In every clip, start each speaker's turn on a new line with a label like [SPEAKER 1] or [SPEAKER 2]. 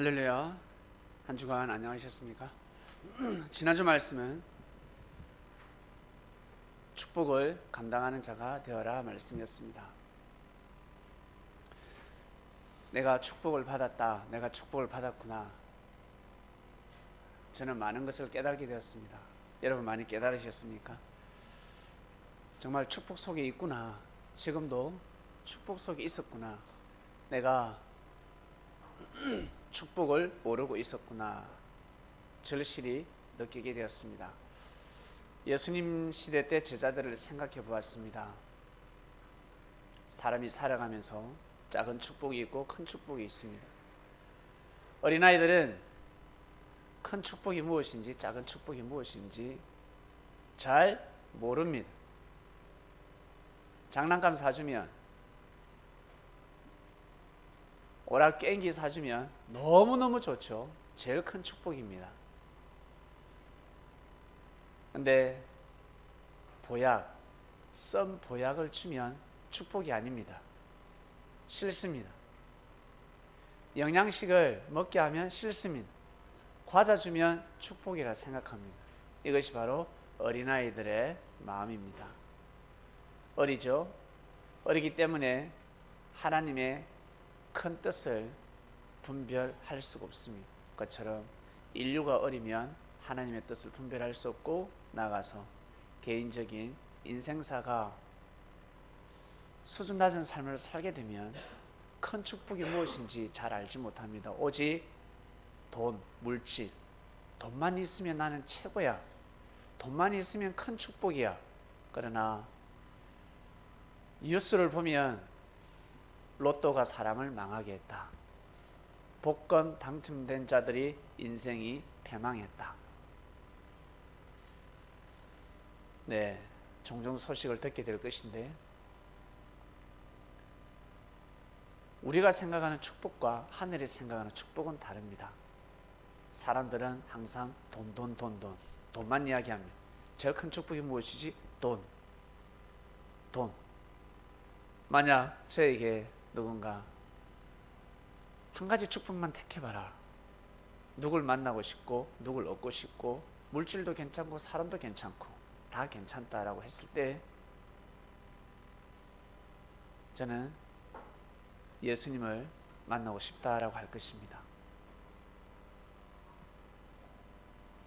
[SPEAKER 1] 할렐루야. 한 주간 안녕하셨습니까? 지난주 말씀은 축복을 감당하는 자가 되어라 말씀이었습니다. 내가 축복을 받았다. 내가 축복을 받았구나. 저는 많은 것을 깨달게 되었습니다. 여러분 많이 깨달으셨습니까? 정말 축복 속에 있구나. 지금도 축복 속에 있었구나. 내가 축복을 모르고 있었구나. 절실히 느끼게 되었습니다. 예수님 시대 때 제자들을 생각해 보았습니다. 사람이 살아가면서 작은 축복이 있고 큰 축복이 있습니다. 어린아이들은 큰 축복이 무엇인지 작은 축복이 무엇인지 잘 모릅니다. 장난감 사주면, 오락 게임기 사주면 너무너무 좋죠. 제일 큰 축복입니다. 근데 보약, 썬 보약을 주면 축복이 아닙니다. 싫습니다. 영양식을 먹게 하면 싫습니다. 과자 주면 축복이라 생각합니다. 이것이 바로 어린아이들의 마음입니다. 어리죠? 어리기 때문에 하나님의 큰 뜻을 분별할 수가 없습니다. 그것처럼 인류가 어리면 하나님의 뜻을 분별할 수 없고, 나아가서 개인적인 인생사가 수준 낮은 삶을 살게 되면 큰 축복이 무엇인지 잘 알지 못합니다. 오직 돈, 물질, 돈만 있으면 나는 최고야. 돈만 있으면 큰 축복이야. 그러나 뉴스를 보면 로또가 사람을 망하게 했다. 복권 당첨된 자들이 인생이 패망했다. 네, 종종 소식을 듣게 될 것인데, 우리가 생각하는 축복과 하늘이 생각하는 축복은 다릅니다. 사람들은 항상 돈만 이야기합니다. 제일 큰 축복이 무엇이지? 돈. 만약 저에게 누군가 한 가지 축복만 택해봐라. 누굴 만나고 싶고 누굴 얻고 싶고 물질도 괜찮고 사람도 괜찮고 다 괜찮다라고 했을 때, 저는 예수님을 만나고 싶다라고 할 것입니다.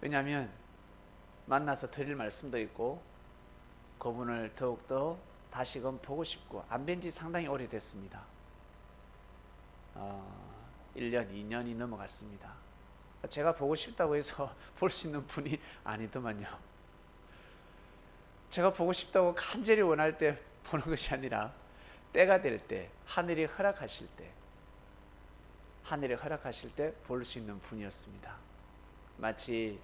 [SPEAKER 1] 왜냐하면 만나서 드릴 말씀도 있고 그분을 더욱더 다시금 보고 싶고, 안 뵌 지 상당히 오래됐습니다. 1년, 2년이 넘어갔습니다. 제가 보고 싶다고 해서 볼 수 있는 분이 아니더만요. 제가 보고 싶다고 간절히 원할 때 보는 것이 아니라 때가 될 때, 하늘이 허락하실 때 볼 수 있는 분이었습니다. 마치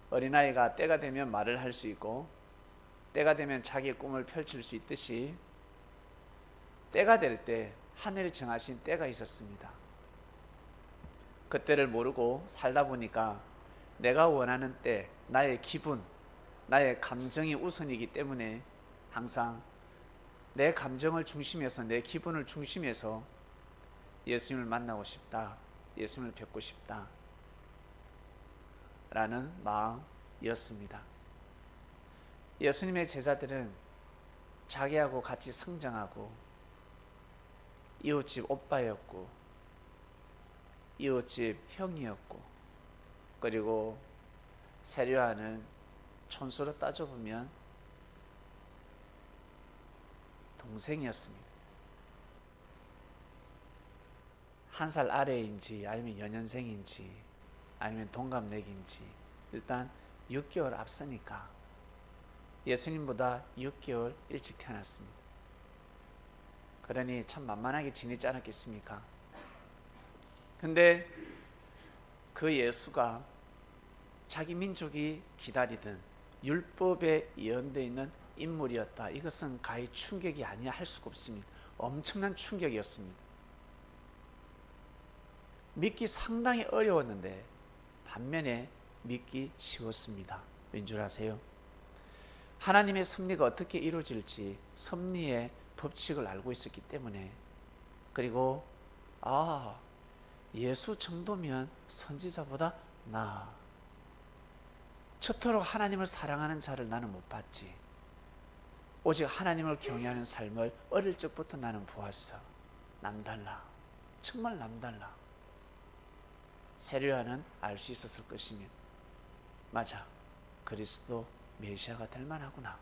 [SPEAKER 1] 어린아이가 때가 되면 말을 할 수 있고 때가 되면 자기의 꿈을 펼칠 수 있듯이, 때가 될 때 하늘이 정하신 때가 있었습니다. 그때를 모르고 살다 보니까 내가 원하는 때, 나의 기분, 나의 감정이 우선이기 때문에 항상 내 감정을 중심에서, 내 기분을 중심에서 예수님을 만나고 싶다, 예수님을 뵙고 싶다 라는 마음이었습니다. 예수님의 제자들은 자기하고 같이 성장하고 이웃집 오빠였고 이웃집 형이었고, 그리고 세례요한은 촌수로 따져보면 동생이었습니다. 한 살 아래인지 아니면 연년생인지 아니면 동갑내기인지 일단 6개월 앞서니까 예수님보다 6개월 일찍 태어났습니다. 그러니 참 만만하게 지내지 않았겠습니까? 근데 그 예수가 자기 민족이 기다리던 율법에 예언되어 있는 인물이었다. 이것은 가히 충격이 아니야 할 수가 없습니다. 엄청난 충격이었습니다. 믿기 상당히 어려웠는데 반면에 믿기 쉬웠습니다. 왠 줄 아세요? 하나님의 섭리가 어떻게 이루어질지 섭리의 법칙을 알고 있었기 때문에, 그리고 예수 정도면 선지자보다 나아. 저토록 하나님을 사랑하는 자를 나는 못 봤지. 오직 하나님을 경외하는 삶을 어릴 적부터 나는 보았어. 남달라. 정말 남달라. 세례요한은 알 수 있었을 것이면 맞아, 그리스도 메시아가 될 만하구나.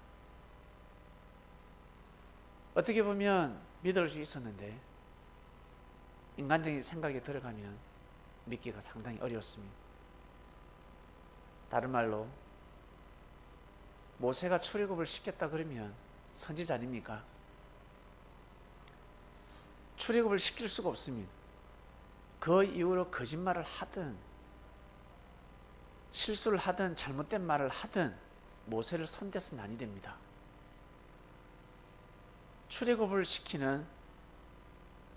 [SPEAKER 1] 어떻게 보면 믿을 수 있었는데 인간적인 생각에 들어가면 믿기가 상당히 어려웠습니다. 다른 말로 모세가 출애굽을 시켰다 그러면 선지자 아닙니까? 출애굽을 시킬 수가 없습니다. 그 이후로 거짓말을 하든 실수를 하든 잘못된 말을 하든 모세를 손대서는 아니 됩니다. 출애굽을 시키는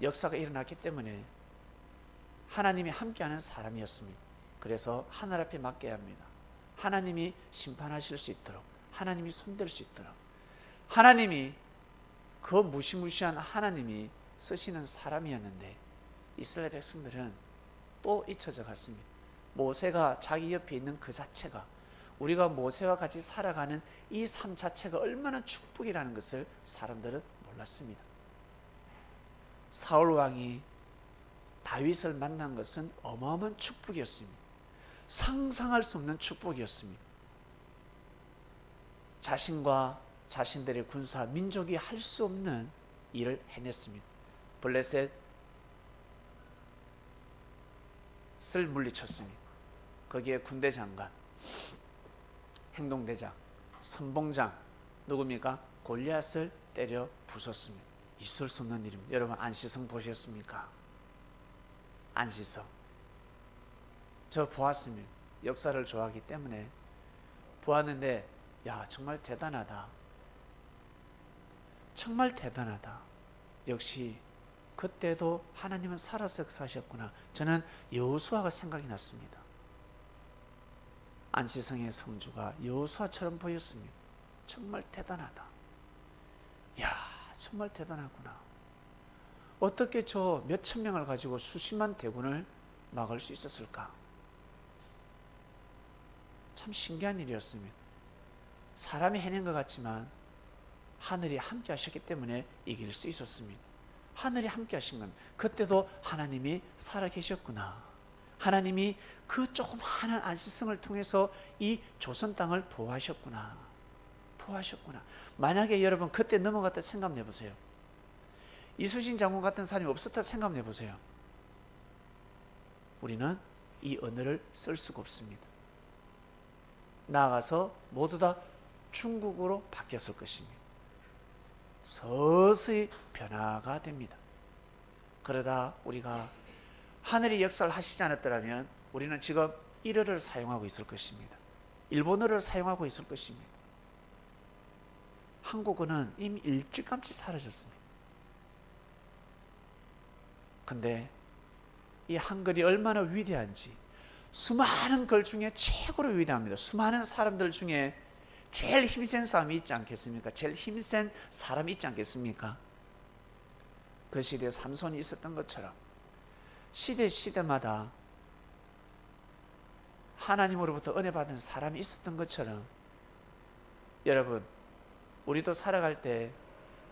[SPEAKER 1] 역사가 일어났기 때문에 하나님이 함께하는 사람이었습니다. 그래서 하늘 앞에 맡겨야 합니다. 하나님이 심판하실 수 있도록, 하나님이 손댈 수 있도록, 하나님이 그 무시무시한 하나님이 쓰시는 사람이었는데 이스라엘 백성들은 또 잊혀져 갔습니다. 모세가 자기 옆에 있는 그 자체가, 우리가 모세와 같이 살아가는 이 삶 자체가 얼마나 축복이라는 것을 사람들은 몰랐습니다. 사울 왕이 다윗을 만난 것은 어마어마한 축복이었습니다. 상상할 수 없는 축복이었습니다. 자신과 자신들의 군사 민족이 할 수 없는 일을 해냈습니다. 블레셋을 물리쳤습니다. 거기에 군대 장관, 행동대장, 선봉장 누굽니까? 골리앗을 때려 부쉈습니다. 있을 수 없는 일입니다. 여러분 안시성 보셨습니까? 안시성 저 보았습니다. 역사를 좋아하기 때문에 보았는데 야, 정말 대단하다. 정말 대단하다. 역시 그때도 하나님은 살아서 역사하셨구나. 저는 여호수아가 생각이 났습니다. 안시성의 성주가 여호수아처럼 보였습니다. 정말 대단하다. 야, 정말 대단하구나. 어떻게 저 몇천 명을 가지고 수십만 대군을 막을 수 있었을까? 참 신기한 일이었습니다. 사람이 해낸 것 같지만 하늘이 함께 하셨기 때문에 이길 수 있었습니다. 하늘이 함께 하신 겁니다. 그때도 하나님이 살아계셨구나. 하나님이 그 조그마한 안시성을 통해서 이 조선 땅을 보호하셨구나. 보호하셨구나. 만약에 여러분 그때 넘어갔다 생각해 보세요. 이순신 장군 같은 사람이 없었다 생각해 보세요. 우리는 이 언어를 쓸 수가 없습니다. 나아가서 모두 다 중국어로 바뀌었을 것입니다. 서서히 변화가 됩니다. 그러다 우리가 하늘이 역사를 하시지 않았더라면 우리는 지금 일어를 사용하고 있을 것입니다. 일본어를 사용하고 있을 것입니다. 한국어는 이미 일찌감치 사라졌습니다. 근데 이 한글이 얼마나 위대한지, 수많은 글 중에 최고로 위대합니다. 수많은 사람들 중에 제일 힘센 사람이 있지 않겠습니까? 제일 힘센 사람이 있지 않겠습니까? 그 시대에 삼손이 있었던 것처럼 시대마다 하나님으로부터 은혜 받은 사람이 있었던 것처럼 여러분, 우리도 살아갈 때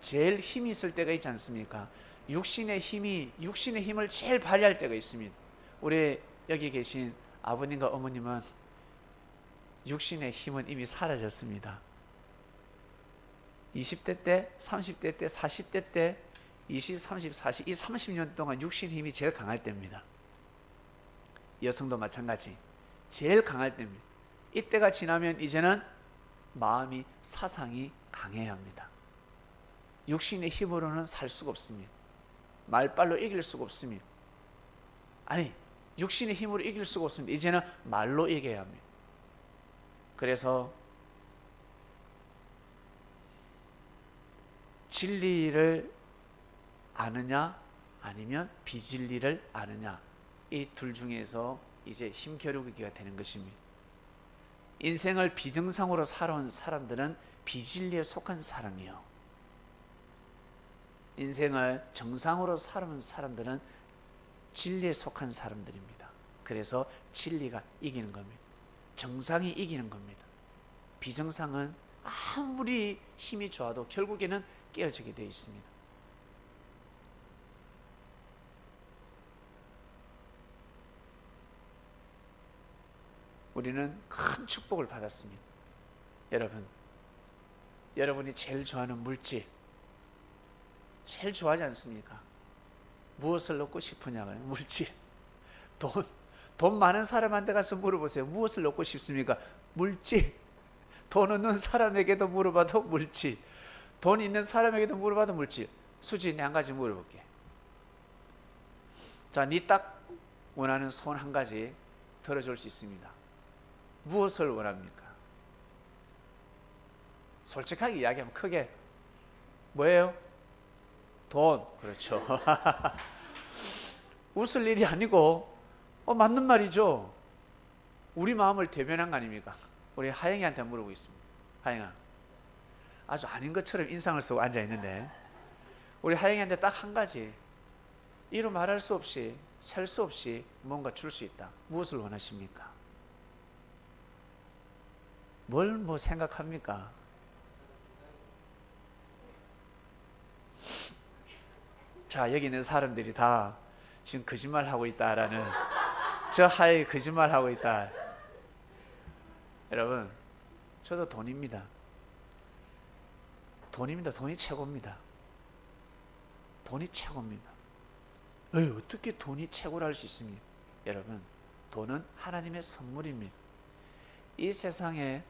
[SPEAKER 1] 제일 힘이 있을 때가 있지 않습니까? 육신의 힘을 제일 발휘할 때가 있습니다. 우리 여기 계신 아버님과 어머님은 육신의 힘은 이미 사라졌습니다. 20대 때, 30대 때, 40대 때, 20, 30, 40, 이 30년 동안 육신의 힘이 제일 강할 때입니다. 여성도 마찬가지. 제일 강할 때입니다. 이때가 지나면 이제는 마음이, 사상이 강해야 합니다. 육신의 힘으로는 살 수가 없습니다. 말빨로 이길 수가 없습니다. 아니, 육신의 힘으로 이길 수가 없습니다. 이제는 말로 이겨야 합니다. 그래서 진리를 아느냐 아니면 비진리를 아느냐, 이 둘 중에서 이제 힘겨루기가 되는 것입니다. 인생을 비정상으로 살아온 사람들은 비진리에 속한 사람이요, 인생을 정상으로 살아온 사람들은 진리에 속한 사람들입니다. 그래서 진리가 이기는 겁니다. 정상이 이기는 겁니다. 비정상은 아무리 힘이 좋아도 결국에는 깨어지게 되어 있습니다. 우리는 큰 축복을 받았습니다. 여러분이 제일 좋아하는 물질, 제일 좋아하지 않습니까? 무엇을 넣고 싶으냐고요. 물질. 돈 많은 사람한테 가서 물어보세요. 무엇을 넣고 싶습니까? 물질. 돈 없는 사람에게도 물어봐도 물질. 돈 있는 사람에게도 물어봐도 물질. 수지, 한 가지 물어볼게. 자, 니 딱 원하는 소원 한 가지 들어줄 수 있습니다. 무엇을 원합니까? 솔직하게 이야기하면 크게 뭐예요? 돈. 그렇죠. 웃을 일이 아니고 맞는 말이죠. 우리 마음을 대변한 거 아닙니까? 우리 하영이한테 물어보고 있습니다. 하영아, 아주 아닌 것처럼 인상을 쓰고 앉아있는데 우리 하영이한테 딱 한 가지, 이루 말할 수 없이 셀 수 없이 뭔가 줄 수 있다. 무엇을 원하십니까? 뭘 생각합니까? 자, 여기 있는 사람들이 다 지금 거짓말하고 있다라는, 저 하에 거짓말하고 있다. 여러분, 저도 돈입니다. 돈이 최고입니다. 돈이 최고입니다. 어떻게 돈이 최고라 할 수 있습니까? 여러분, 돈은 하나님의 선물입니다. 이 세상에서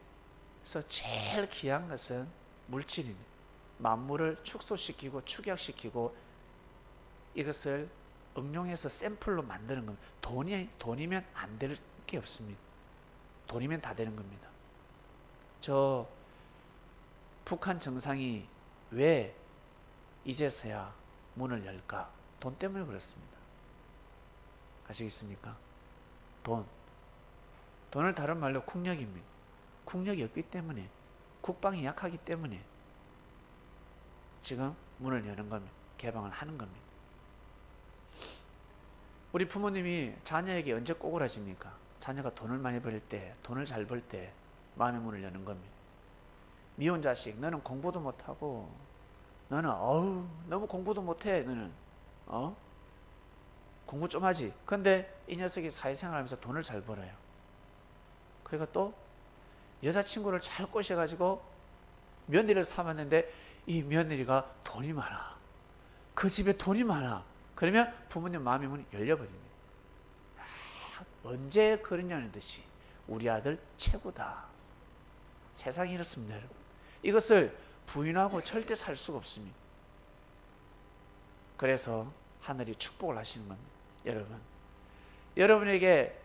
[SPEAKER 1] 제일 귀한 것은 물질입니다. 만물을 축소시키고 축약시키고 이것을 응용해서 샘플로 만드는 겁니다. 돈이면 안 될 게 없습니다. 돈이면 다 되는 겁니다. 저 북한 정상이 왜 이제서야 문을 열까? 돈 때문에 그렇습니다. 아시겠습니까? 돈을 다른 말로 국력입니다. 국력이 없기 때문에, 국방이 약하기 때문에 지금 문을 여는 겁니다. 개방을 하는 겁니다. 우리 부모님이 자녀에게 언제 꼬꾸라집니까? 자녀가 돈을 많이 벌 때, 돈을 잘 벌 때 마음의 문을 여는 겁니다. 미운 자식, 너는 공부도 못하고, 너는 너무 공부도 못해, 너는 공부 좀 하지. 근데 이 녀석이 사회생활하면서 돈을 잘 벌어요. 그리고 또 여자친구를 잘 꼬셔가지고 며느리를 삼았는데 이 며느리가 돈이 많아. 그 집에 돈이 많아. 그러면 부모님 마음의 문이 열려버립니다. 언제 그러냐는 듯이 우리 아들 최고다. 세상이 이렇습니다, 여러분. 이것을 부인하고 절대 살 수가 없습니다. 그래서 하늘이 축복을 하시는 겁니다. 여러분에게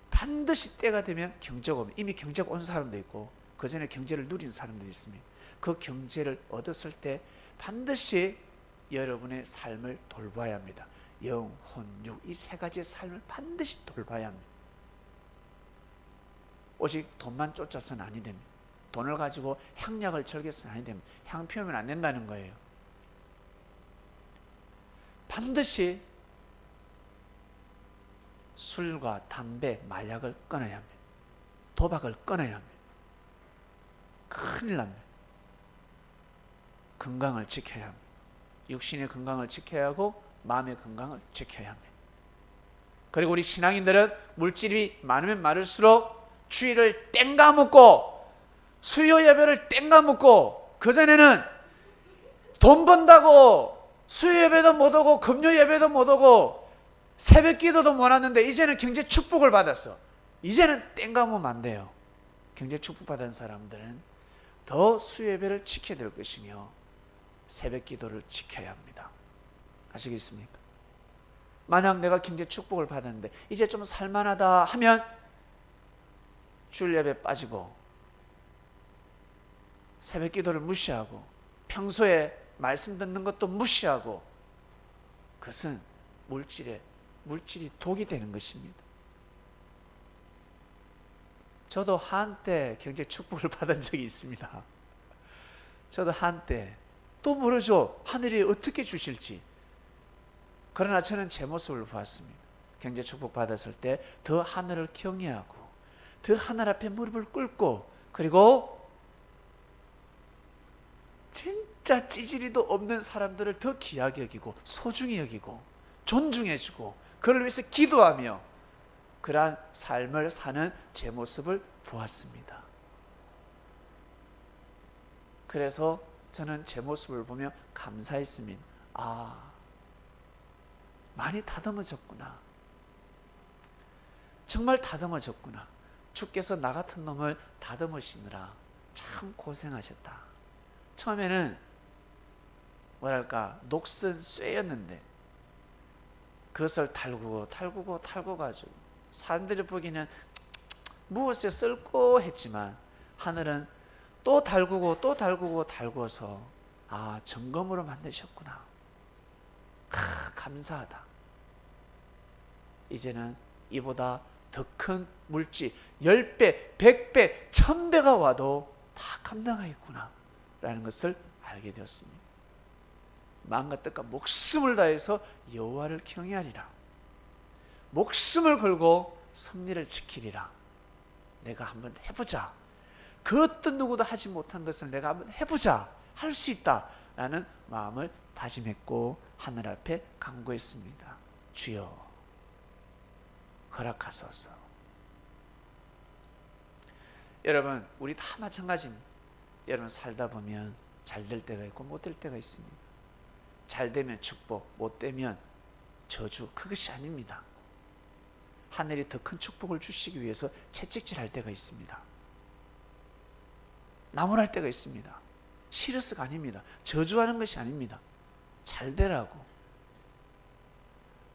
[SPEAKER 1] 반드시 때가 되면 경제가 옵니다. 이미 경제가 온 사람도 있고 그 전에 경제를 누린 사람도 있습니다. 그 경제를 얻었을 때 반드시 여러분의 삶을 돌봐야 합니다. 영, 혼, 육, 이 세 가지의 삶을 반드시 돌봐야 합니다. 오직 돈만 쫓아서는 아니 됩니다. 돈을 가지고 향약을 즐겨서는 아니 됩니다. 향 피우면 안 된다는 거예요. 반드시 술과 담배, 마약을 끊어야 합니다. 도박을 끊어야 합니다. 큰일 납니다. 건강을 지켜야 합니다. 육신의 건강을 지켜야 하고 마음의 건강을 지켜야 합니다. 그리고 우리 신앙인들은 물질이 많으면 많을수록 주일을 땡가먹고 수요 예배를 땡가먹고, 그전에는 돈 번다고 수요 예배도 못 오고 금요 예배도 못 오고 새벽 기도도 못 왔는데 이제는 경제 축복을 받았어. 이제는 땡가먹으면 안 돼요. 경제 축복받은 사람들은 더 수요 예배를 지켜야 될 것이며 새벽 기도를 지켜야 합니다. 아시겠습니까? 만약 내가 경제 축복을 받았는데 이제 좀 살만하다 하면 주일 예배 빠지고 새벽 기도를 무시하고 평소에 말씀 듣는 것도 무시하고, 그것은 물질이 독이 되는 것입니다. 저도 한때 경제 축복을 받은 적이 있습니다. 저도 한때, 또 모르죠. 하늘이 어떻게 주실지. 그러나 저는 제 모습을 보았습니다. 경제 축복 받았을 때 더 하늘을 경외하고 더 하늘 앞에 무릎을 꿇고, 그리고 진짜 찌질이도 없는 사람들을 더 귀하게 여기고 소중히 여기고 존중해주고 그를 위해서 기도하며 그러한 삶을 사는 제 모습을 보았습니다. 그래서 저는 제 모습을 보며 감사했습니다. 많이 다듬어졌구나. 정말 다듬어졌구나. 주께서 나 같은 놈을 다듬으시느라 참 고생하셨다. 처음에는 뭐랄까 녹슨 쇠였는데 그것을 탈구고 가지고 사람들이 보기에는 무엇에 쓸고 했지만 하늘은 또 달구어서 점검으로 만드셨구나. 감사하다. 이제는 이보다 더 큰 물질 10배, 100배, 1000배가 와도 다 감당하겠구나 라는 것을 알게 되었습니다. 마음과 뜻과 목숨을 다해서 여호와를 경외하리라. 목숨을 걸고 섭리를 지키리라. 내가 한번 해보자. 그 어떤 누구도 하지 못한 것을 내가 한번 해보자. 할 수 있다 라는 마음을 다짐했고 하늘 앞에 간구했습니다. 주여 허락하소서. 여러분, 우리 다 마찬가지입니다. 여러분 살다 보면 잘 될 때가 있고 못 될 때가 있습니다. 잘 되면 축복, 못 되면 저주. 그것이 아닙니다. 하늘이 더 큰 축복을 주시기 위해서 채찍질할 때가 있습니다. 나무랄 때가 있습니다. 싫어서가 아닙니다. 저주하는 것이 아닙니다. 잘 되라고,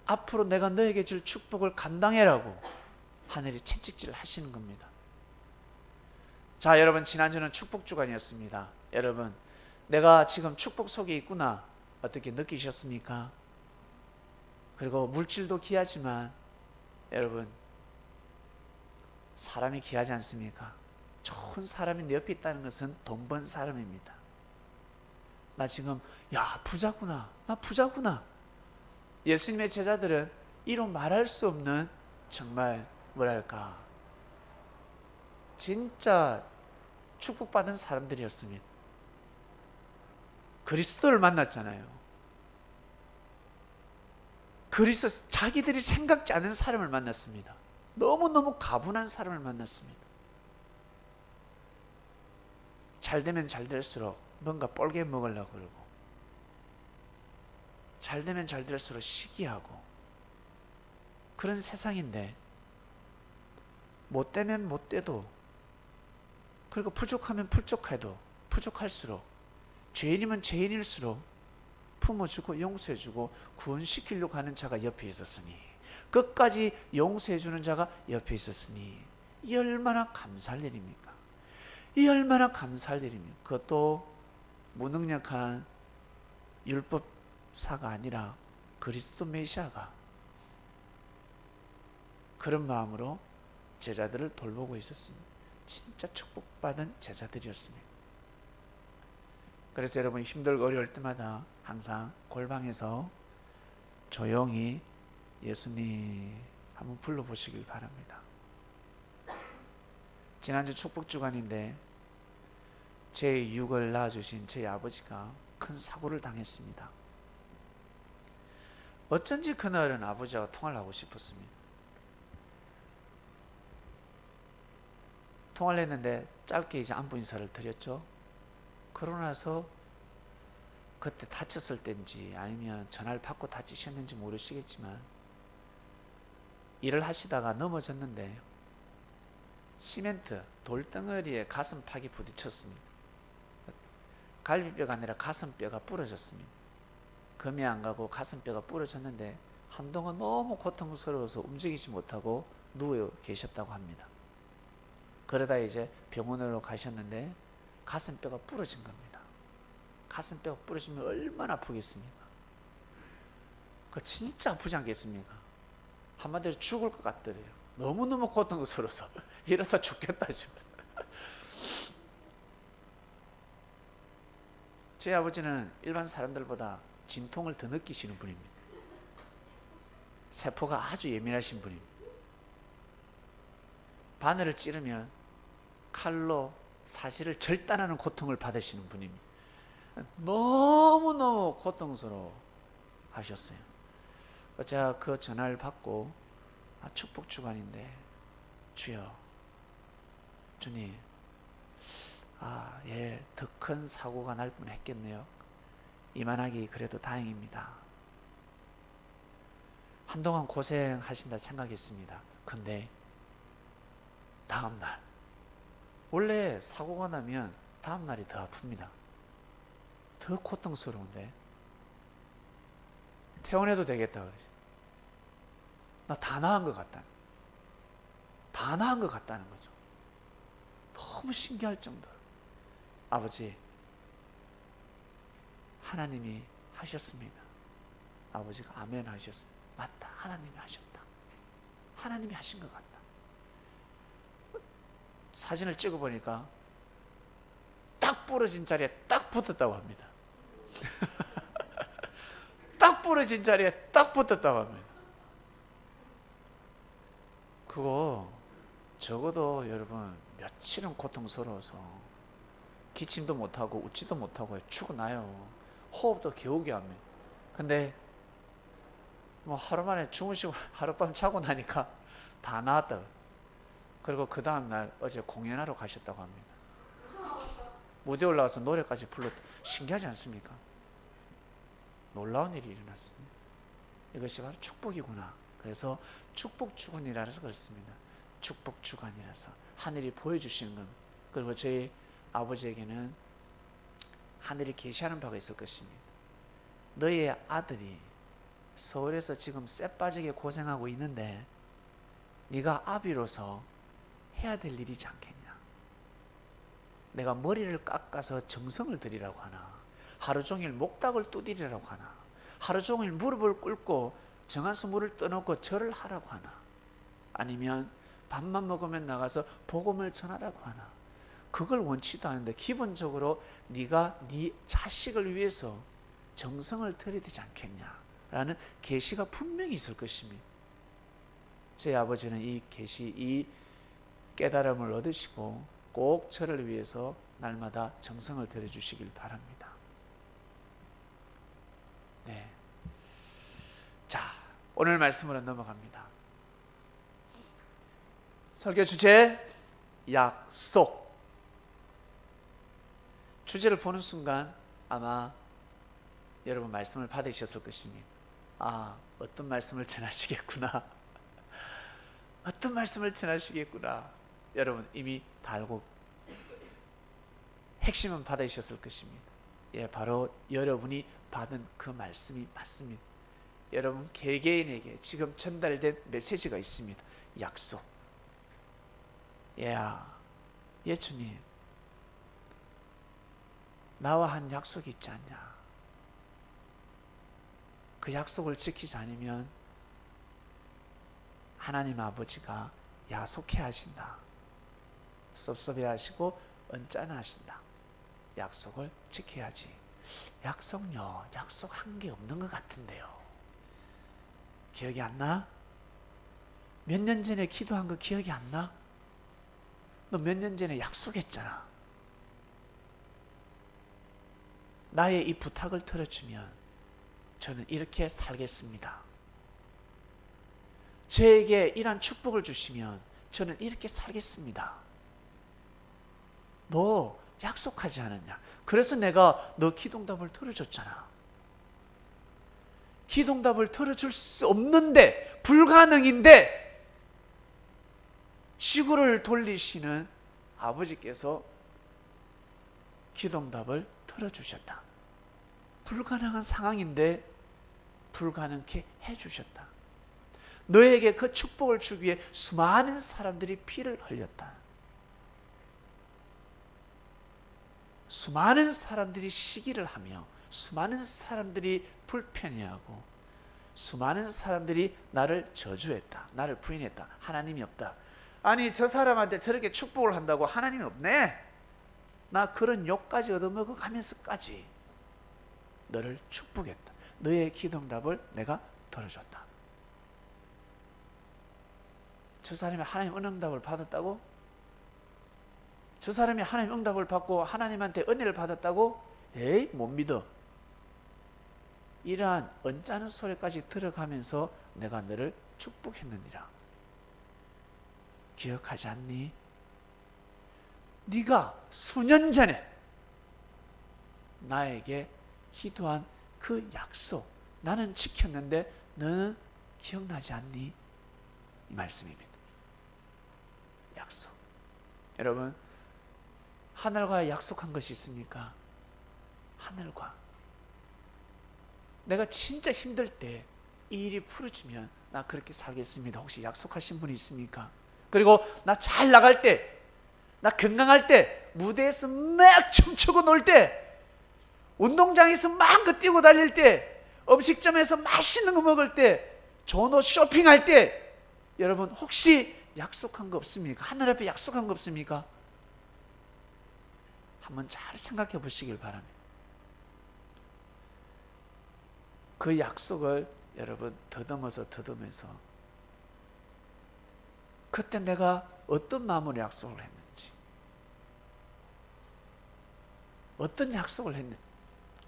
[SPEAKER 1] 앞으로 내가 너에게 줄 축복을 감당해라고 하늘이 채찍질을 하시는 겁니다. 자, 여러분, 지난주는 축복 주간이었습니다. 여러분, 내가 지금 축복 속에 있구나 어떻게 느끼셨습니까? 그리고 물질도 귀하지만 여러분, 사람이 귀하지 않습니까? 좋은 사람이 내 옆에 있다는 것은 돈 번 사람입니다. 나 지금 부자구나, 나 부자구나. 예수님의 제자들은 이로 말할 수 없는 정말 뭐랄까 진짜 축복받은 사람들이었습니다. 그리스도를 만났잖아요. 그리스도, 자기들이 생각지 않은 사람을 만났습니다. 너무너무 가분한 사람을 만났습니다. 잘 되면 잘 될수록 뭔가 뻘게 먹으려고 그러고, 잘 되면 잘 될수록 시기하고, 그런 세상인데 못 되면 못 돼도, 그리고 부족하면 부족할수록, 죄인이면 죄인일수록 품어주고 용서해주고 구원시키려고 하는 자가 옆에 있었으니, 끝까지 용서해주는 자가 옆에 있었으니 이 얼마나 감사할 일입니까? 이 얼마나 감사할 일입니까? 그것도 무능력한 율법사가 아니라 그리스도 메시아가 그런 마음으로 제자들을 돌보고 있었습니다. 진짜 축복받은 제자들이었습니다. 그래서 여러분, 힘들고 어려울 때마다 항상 골방에서 조용히 예수님 한번 불러보시길 바랍니다. 지난주 축복주간인데 제 육을 낳아주신 제 아버지가 큰 사고를 당했습니다. 어쩐지 그날은 아버지와 통화를 하고 싶었습니다. 통화를 했는데 짧게 이제 안부 인사를 드렸죠. 그러고 나서 그때 다쳤을 때인지 아니면 전화를 받고 다치셨는지 모르시겠지만 일을 하시다가 넘어졌는데 시멘트 돌덩어리에 가슴팍이 부딪혔습니다. 갈비뼈가 아니라 가슴뼈가 부러졌습니다. 금이 안 가고 가슴뼈가 부러졌는데 한동안 너무 고통스러워서 움직이지 못하고 누워 계셨다고 합니다. 그러다 이제 병원으로 가셨는데 가슴뼈가 부러진 겁니다. 가슴뼈가 부러지면 얼마나 아프겠습니까? 그 진짜 아프지 않겠습니까? 한마디로 죽을 것 같더래요. 너무너무 고통스러워서 이러다 죽겠다 싶어요. 제 아버지는 일반 사람들보다 진통을 더 느끼시는 분입니다. 세포가 아주 예민하신 분입니다. 바늘을 찌르면 칼로 사실을 절단하는 고통을 받으시는 분입니다. 너무너무 고통스러워 하셨어요. 제가 그 전화를 받고 축복 주간인데 주여, 주님, 예, 더 큰 사고가 날 뻔했겠네요. 이만하기 그래도 다행입니다. 한동안 고생하신다 생각했습니다. 근데 다음날, 원래 사고가 나면 다음날이 더 아픕니다. 더 고통스러운데 퇴원해도 되겠다 그러지. 나 다 나은 것 같다. 다 나은 것 같다는 거죠. 너무 신기할 정도로. 아버지, 하나님이 하셨습니다. 아버지가 아멘 하셨습니다. 맞다, 하나님이 하셨다. 하나님이 하신 것 같다. 사진을 찍어보니까 딱 부러진 자리에 딱 붙었다고 합니다. 딱 부러진 자리에 딱 붙었다고 합니다. 그거 적어도 여러분 며칠은 고통스러워서 기침도 못하고 웃지도 못하고 죽어나요. 호흡도 겨우게 합니다. 근데 뭐 하루 만에 주무시고 하룻밤 자고 나니까 다 나았다. 그리고 그 다음날 어제 공연하러 가셨다고 합니다. 무대 올라와서 노래까지 불렀다. 신기하지 않습니까? 놀라운 일이 일어났습니다. 이것이 바로 축복이구나. 그래서 축복주간이라서 그렇습니다. 축복주간이라서 하늘이 보여주시는 겁니다. 그리고 저희 아버지에게는 하늘이 계시하는 바가 있을 것입니다. 너의 아들이 서울에서 지금 쎄빠지게 고생하고 있는데 네가 아비로서 해야 될 일이지 않겠냐. 내가 머리를 깎아서 정성을 들이라고 하나, 하루 종일 목닥을 두드리라고 하나, 하루 종일 무릎을 꿇고 정한수 물을 떠놓고 절을 하라고 하나, 아니면 밥만 먹으면 나가서 복음을 전하라고 하나, 그걸 원치도 않은데 기본적으로 네가 네 자식을 위해서 정성을 들여야 되지 않겠냐라는 계시가 분명히 있을 것입니다. 제 아버지는 이 계시, 이 깨달음을 얻으시고 꼭 저를 위해서 날마다 정성을 들여주시길 바랍니다. 네. 자, 오늘 말씀으로 넘어갑니다. 설교 주제, 약속. 주제를 보는 순간 아마 여러분 말씀을 받으셨을 것입니다. 어떤 말씀을 전하시겠구나. 어떤 말씀을 전하시겠구나. 여러분 이미 다 알고 핵심은 받으셨을 것입니다. 예, 바로 여러분이 받은 그 말씀이 맞습니다. 여러분 개개인에게 지금 전달된 메시지가 있습니다. 약속. 예, 주님, 나와 한 약속이 있지 않냐. 그 약속을 지키지 않으면 하나님 아버지가 야속해 하신다. 섭섭해 하시고 언짢아 하신다. 약속을 지켜야지. 약속요, 약속한 게 없는 것 같은데요. 기억이 안 나? 몇 년 전에 기도한 거 기억이 안 나? 너 몇 년 전에 약속했잖아. 나의 이 부탁을 들어주면 저는 이렇게 살겠습니다. 저에게 이러한 축복을 주시면 저는 이렇게 살겠습니다. 너 약속하지 않았냐? 그래서 내가 너 기도응답을 들어줬잖아. 기도응답을 들어줄 수 없는데, 불가능인데 지구를 돌리시는 아버지께서 기도응답을 들어주셨다. 불가능한 상황인데 불가능케 해주셨다. 너에게 그 축복을 주기 위해 수많은 사람들이 피를 흘렸다. 수많은 사람들이 시기를 하며, 수많은 사람들이 불편해하고, 수많은 사람들이 나를 저주했다. 나를 부인했다. 하나님이 없다. 아니, 저 사람한테 저렇게 축복을 한다고 하나님이 없네? 나 그런 욕까지 얻어먹어 가면서까지 너를 축복했다. 너의 기도응답을 내가 들어줬다. 저 사람이 하나님 응답을 받았다고? 저 사람이 하나님 응답을 받고 하나님한테 은혜를 받았다고? 에이, 못 믿어. 이러한 언짢은 소리까지 들어가면서 내가 너를 축복했느니라. 기억하지 않니? 네가 수년 전에 나에게 기도한 그 약속 나는 지켰는데 너는 기억나지 않니? 이 말씀입니다. 약속. 여러분, 하늘과 약속한 것이 있습니까? 하늘과. 내가 진짜 힘들 때 이 일이 풀어지면 나 그렇게 살겠습니다. 혹시 약속하신 분이 있습니까? 그리고 나 잘 나갈 때, 나 건강할 때, 무대에서 막 춤추고 놀 때, 운동장에서 마음껏 뛰고 달릴 때, 음식점에서 맛있는 거 먹을 때, 좋은 옷 쇼핑할 때, 여러분 혹시 약속한 거 없습니까? 하늘 앞에 약속한 거 없습니까? 한번 잘 생각해 보시길 바랍니다. 그 약속을 여러분 더듬어서 그때 내가 어떤 마음으로 약속을 했는지, 어떤 약속을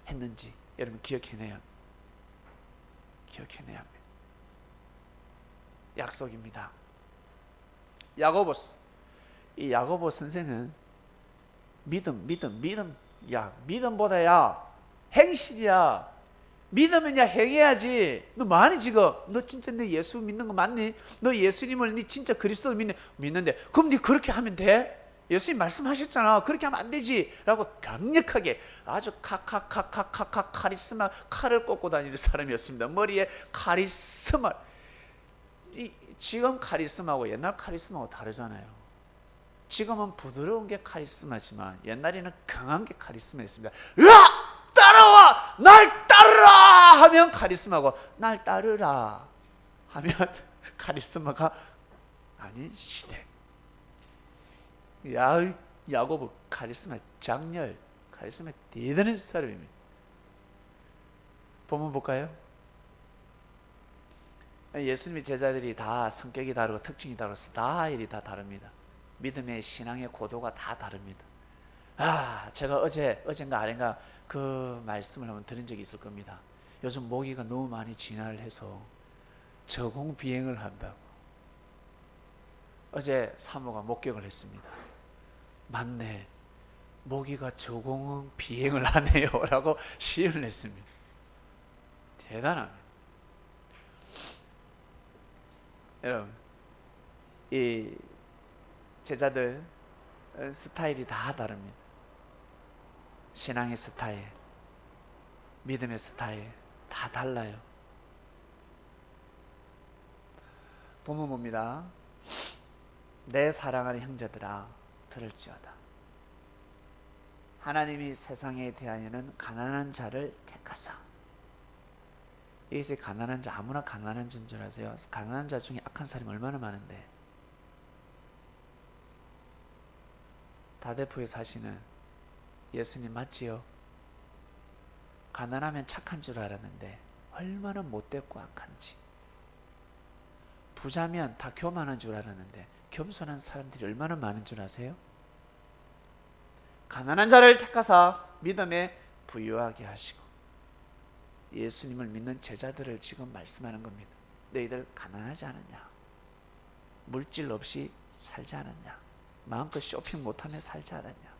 [SPEAKER 1] 했는지 여러분 기억해내야 합니다. 약속입니다. 야고보서. 이 야고보 선생은 믿음. 야, 믿음보다 행실이야. 믿으면 행해야지. 너 뭐하니 지금? 너 진짜 너 예수 믿는 거 맞니? 너 예수님을 네 진짜 그리스도를 믿는데 그럼 네 그렇게 하면 돼? 예수님 말씀하셨잖아. 그렇게 하면 안 되지 라고 강력하게 아주 카리스마 칼을 꽂고 다니는 사람이었습니다. 머리에 카리스마. 지금 카리스마하고 옛날 카리스마하고 다르잖아요. 지금은 부드러운 게 카리스마지만 옛날에는 강한 게 카리스마였습니다. 으악! 따라와! 날 따르라! 하면 카리스마고, 날 따르라 하면 카리스마가 아닌 시대. 야고보 카리스마 장렬, 카리스마 대단한 사람입니다. 본문 볼까요? 예수님의 제자들이 다 성격이 다르고 특징이 다르고 스타일이 다 다릅니다. 믿음의 신앙의 고도가 다 다릅니다. 제가 어젠가 아닌가 그 말씀을 한번 들은 적이 있을 겁니다. 요즘 모기가 너무 많이 진화를 해서 저공 비행을 한다고. 어제 사모가 목격을 했습니다. 맞네, 모기가 저공 비행을 하네요 라고 시연을 했습니다. 대단합니다. 여러분, 이 제자들 스타일이 다 다릅니다. 신앙의 스타일, 믿음의 스타일 다 달라요. 본문 봅니다. 내 사랑하는 형제들아 들을지어다. 하나님이 세상에 대하여는 가난한 자를 택하사. 여기서 가난한 자, 아무나 가난한 자인 줄 아세요? 가난한 자 중에 악한 사람이 얼마나 많은데. 다대포에 사시는 예수님 맞지요? 가난하면 착한 줄 알았는데 얼마나 못됐고 악한지. 부자면 다 교만한 줄 알았는데 겸손한 사람들이 얼마나 많은 줄 아세요? 가난한 자를 택하사 믿음에 부유하게 하시고. 예수님을 믿는 제자들을 지금 말씀하는 겁니다. 너희들 가난하지 않았냐? 물질 없이 살지 않았냐? 마음껏 쇼핑 못하며 살지 않았냐?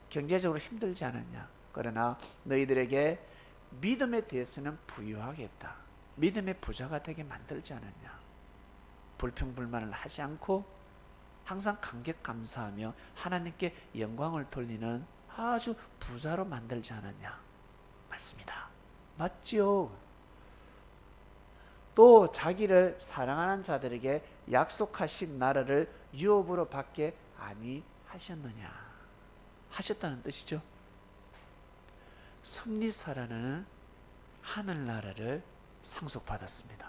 [SPEAKER 1] 경제적으로 힘들지 않았냐? 그러나 너희들에게 믿음에 대해서는 부유하겠다. 믿음의 부자가 되게 만들지 않았냐? 불평불만을 하지 않고 항상 감격 감사하며 하나님께 영광을 돌리는 아주 부자로 만들지 않았냐? 맞습니다. 맞지요? 또 자기를 사랑하는 자들에게 약속하신 나라를 유업으로 받게 아니하셨느냐? 하셨다는 뜻이죠. 섭리사라는 하늘나라를 상속받았습니다.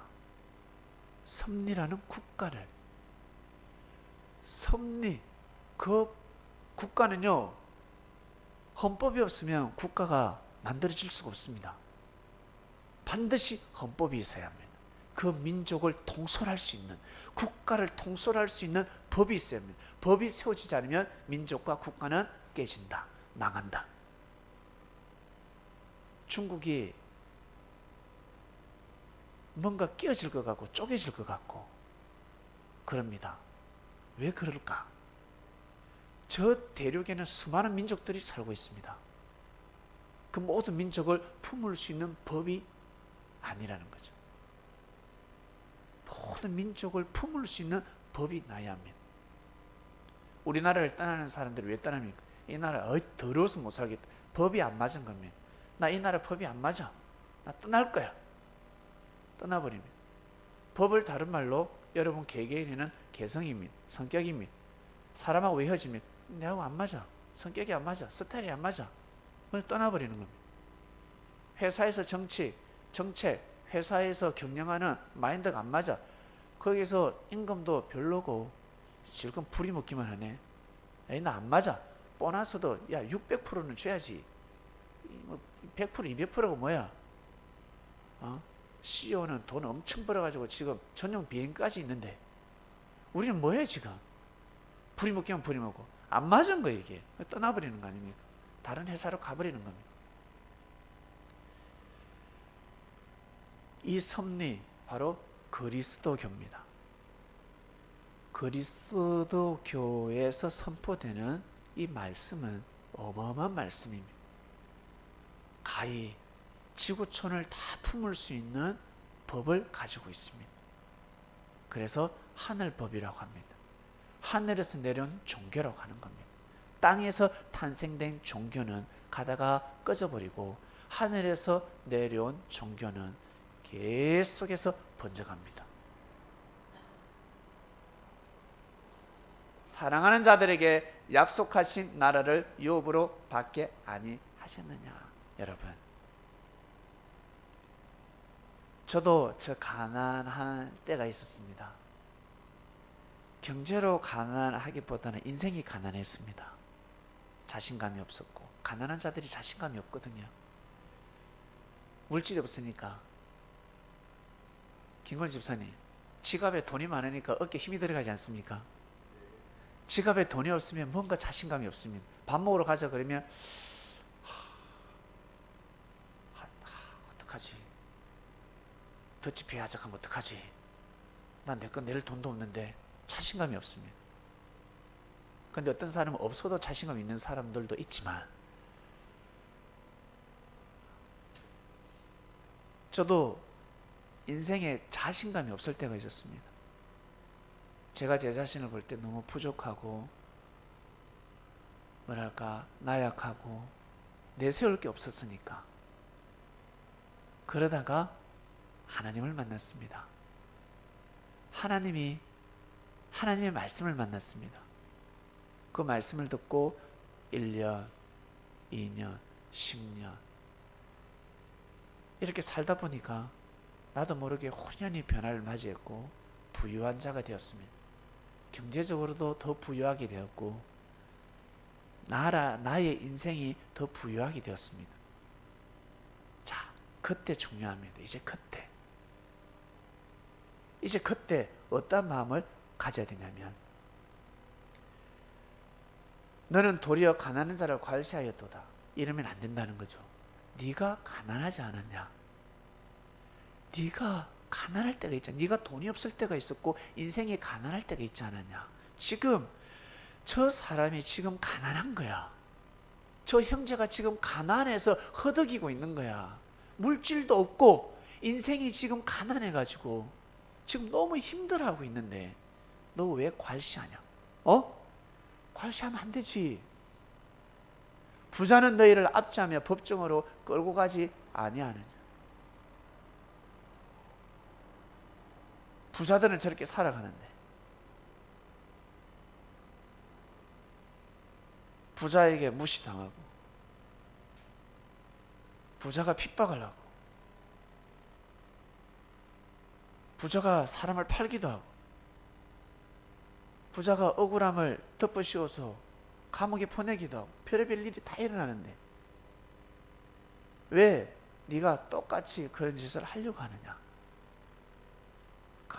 [SPEAKER 1] 섭리라는 국가를. 섭리, 그 국가는요, 헌법이 없으면 국가가 만들어질 수가 없습니다. 반드시 헌법이 있어야 합니다. 그 민족을 통솔할 수 있는, 국가를 통솔할 수 있는 법이 있어야 합니다. 법이 세워지지 않으면 민족과 국가는 깨진다, 망한다. 중국이 뭔가 끼어질 것 같고 쪼개질 것 같고 그럽니다. 왜 그럴까? 저 대륙에는 수많은 민족들이 살고 있습니다. 그 모든 민족을 품을 수 있는 법이 아니라는 거죠. 모든 민족을 품을 수 있는 법이 나야 합니다. 우리나라를 떠나는 사람들이 왜 떠납니까? 이 나라 더러워서 못 살겠다. 법이 안 맞은 겁니다. 나 이 나라 법이 안 맞아. 나 떠날 거야. 떠나버립니다. 법을 다른 말로 여러분 개개인에는 개성입니다. 성격입니다. 사람하고 헤어집니다. 내하고 안 맞아. 성격이 안 맞아. 스타일이 안 맞아. 그걸 떠나버리는 겁니다. 회사에서 정책, 회사에서 경영하는 마인드가 안 맞아. 거기서 임금도 별로고 지금 불이 먹기만 하네. 에이, 나 안 맞아. 보너스도 야 600%는 줘야지. 100%, 200%가 뭐야? CEO는 돈 엄청 벌어가지고 지금 전용 비행까지 있는데 우리는 뭐해 지금? 불이 먹기만 불이 먹고 안 맞은 거예요. 이게 떠나버리는 거 아닙니까? 다른 회사로 가버리는 겁니다. 이 섭리 바로 그리스도교입니다. 그리스도교에서 선포되는 이 말씀은 어마어마한 말씀입니다. 가히 지구촌을 다 품을 수 있는 법을 가지고 있습니다. 그래서 하늘법이라고 합니다. 하늘에서 내려온 종교라고 하는 겁니다. 땅에서 탄생된 종교는 가다가 꺼져버리고 하늘에서 내려온 종교는 계속해서 번져갑니다. 사랑하는 자들에게 약속하신 나라를 유업으로 받게 아니하셨느냐. 여러분, 저도 저 가난한 때가 있었습니다. 경제로 가난하기보다는 인생이 가난했습니다. 자신감이 없었고, 가난한 자들이 자신감이 없거든요. 물질이 없으니까. 김건희 집사님, 지갑에 돈이 많으니까 어깨에 힘이 들어가지 않습니까? 지갑에 돈이 없으면 뭔가 자신감이 없습니다. 밥 먹으러 가자 그러면 어떡하지? 더치페이 하자 하면 어떡하지? 난 내 거 낼 돈도 없는데 자신감이 없습니다. 근데 어떤 사람은 없어도 자신감 있는 사람들도 있지만 저도 인생에 자신감이 없을 때가 있었습니다. 제가 제 자신을 볼 때 너무 부족하고 뭐랄까 나약하고 내세울 게 없었으니까. 그러다가 하나님을 만났습니다. 하나님의 말씀을 만났습니다. 그 말씀을 듣고 1년, 2년, 10년 이렇게 살다 보니까 나도 모르게 혼연히 변화를 맞이했고 부유한 자가 되었습니다. 경제적으로도 더 부유하게 되었고 나의 인생이 더 부유하게 되었습니다. 자, 그때 중요합니다. 이제 그때 어떤 마음을 가져야 되냐면 너는 도리어 가난한 자를 괄시하였도다. 이러면 안 된다는 거죠. 네가 가난하지 않았냐? 네가 가난할 때가 있잖아. 네가 돈이 없을 때가 있었고 인생이 가난할 때가 있지 않았냐? 지금 저 사람이 지금 가난한 거야. 저 형제가 지금 가난해서 허덕이고 있는 거야. 물질도 없고 인생이 지금 가난해가지고 지금 너무 힘들어하고 있는데 너 왜 괄시하냐? 괄시하면 안 되지. 부자는 너희를 압제하며 법정으로 끌고 가지 아니하느냐. 부자들은 저렇게 살아가는데 부자에게 무시당하고 부자가 핍박을 하고 부자가 사람을 팔기도 하고 부자가 억울함을 덮어씌워서 감옥에 보내기도 하고 별의별 일이 다 일어나는데 왜 네가 똑같이 그런 짓을 하려고 하느냐?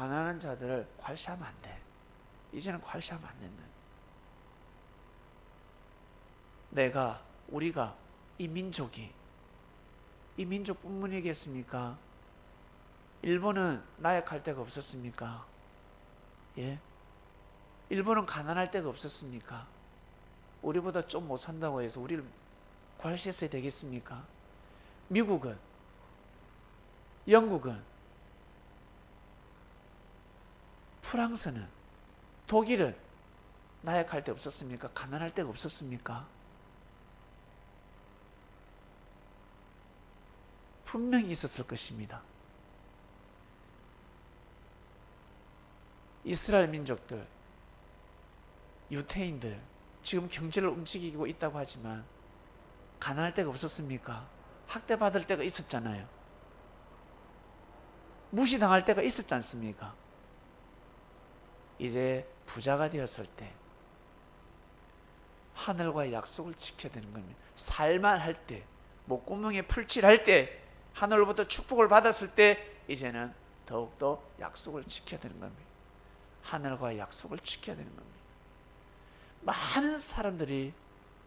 [SPEAKER 1] 가난한 자들을 괄시하면 안 돼. 이제는 괄시하면 안 된다. 우리가 이 민족뿐만이겠습니까? 일본은 나약할 데가 없었습니까? 예? 일본은 가난할 데가 없었습니까? 우리보다 좀 못 산다고 해서 우리를 괄시했어야 되겠습니까? 미국은, 영국은, 프랑스는, 독일은 나약할 데 없었습니까? 가난할 데가 없었습니까? 분명히 있었을 것입니다. 이스라엘 민족들, 유태인들 지금 경제를 움직이고 있다고 하지만 가난할 때가 없었습니까? 학대받을 때가 있었잖아요. 무시당할 때가 있었지 않습니까? 이제 부자가 되었을 때 하늘과의 약속을 지켜야 되는 겁니다. 살만할 때, 목구멍에 풀칠할 때, 하늘로부터 축복을 받았을 때 이제는 더욱더 약속을 지켜야 되는 겁니다. 하늘과의 약속을 지켜야 되는 겁니다. 많은 사람들이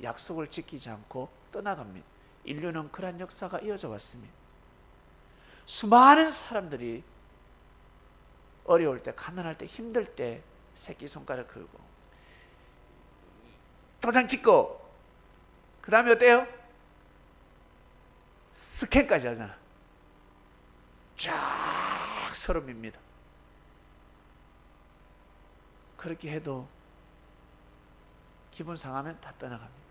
[SPEAKER 1] 약속을 지키지 않고 떠나갑니다. 인류는 그러한 역사가 이어져 왔습니다. 수많은 사람들이 어려울 때, 가난할 때, 힘들 때 새끼손가락 걸고 도장 찍고 그 다음에 어때요? 스캔까지 하잖아. 쫙 서름입니다. 그렇게 해도 기분 상하면 다 떠나갑니다.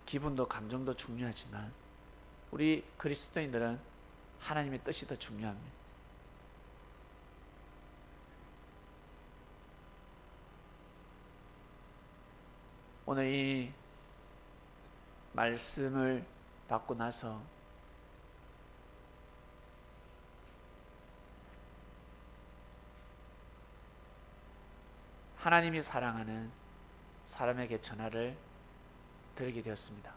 [SPEAKER 1] 기분도 감정도 중요하지만 우리 그리스도인들은 하나님의 뜻이 더 중요합니다. 오늘 이 말씀을 받고 나서 하나님이 사랑하는 사람에게 전화를 드리게 되었습니다.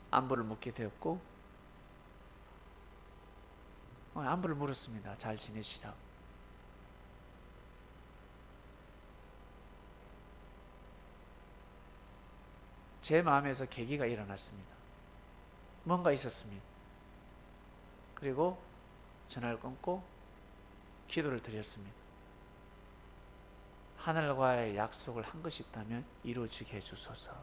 [SPEAKER 1] 안부를 묻게 되었고 안부를 물었습니다. 잘 지내시라고. 제 마음에서 계기가 일어났습니다. 뭔가 있었습니다. 그리고 전화를 끊고 기도를 드렸습니다. 하늘과의 약속을 한 것이 있다면 이루어지게 해주소서.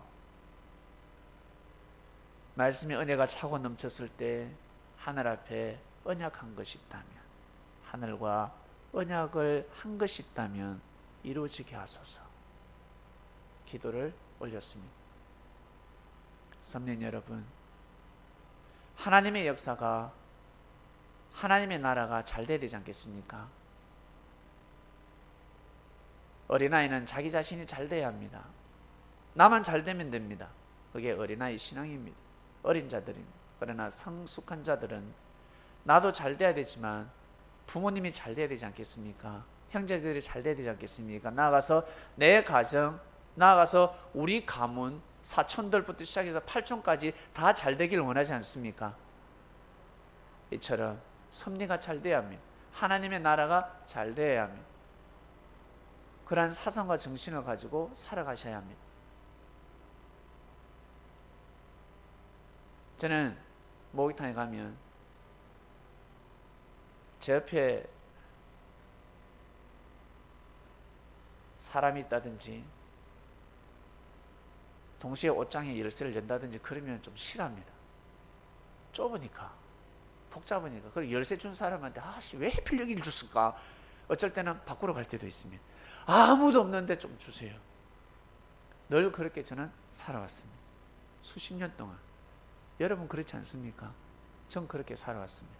[SPEAKER 1] 말씀의 은혜가 차고 넘쳤을 때 하늘 앞에 언약한 것이 있다면, 하늘과 언약을 한 것이 있다면 이루어지게 하소서. 기도를 올렸습니다. 성령 여러분, 하나님의 역사가, 하나님의 나라가 잘 돼야 되지 않겠습니까? 어린아이는 자기 자신이 잘 돼야 합니다. 나만 잘 되면 됩니다. 그게 어린아이 신앙입니다. 어린 자들입니다. 그러나 성숙한 자들은 나도 잘 돼야 되지만 부모님이 잘 돼야 되지 않겠습니까? 형제들이 잘 돼야 되지 않겠습니까? 나아가서 내 가정, 나아가서 우리 가문, 사촌들부터 시작해서 팔촌까지 다 잘 되기를 원하지 않습니까? 이처럼 섭리가 잘 돼야 합니다. 하나님의 나라가 잘 돼야 합니다. 그러한 사상과 정신을 가지고 살아가셔야 합니다. 저는 목욕탕에 가면 제 옆에 사람이 있다든지 동시에 옷장에 열쇠를 연다든지 그러면 좀 싫어합니다. 좁으니까, 복잡하니까. 그리고 열쇠 준 사람한테 왜 하필 여기를 줬을까? 어쩔 때는 바꾸러 갈 때도 있습니다. 아무도 없는데 좀 주세요. 늘 그렇게 저는 살아왔습니다. 수십 년 동안. 여러분 그렇지 않습니까? 전 그렇게 살아왔습니다.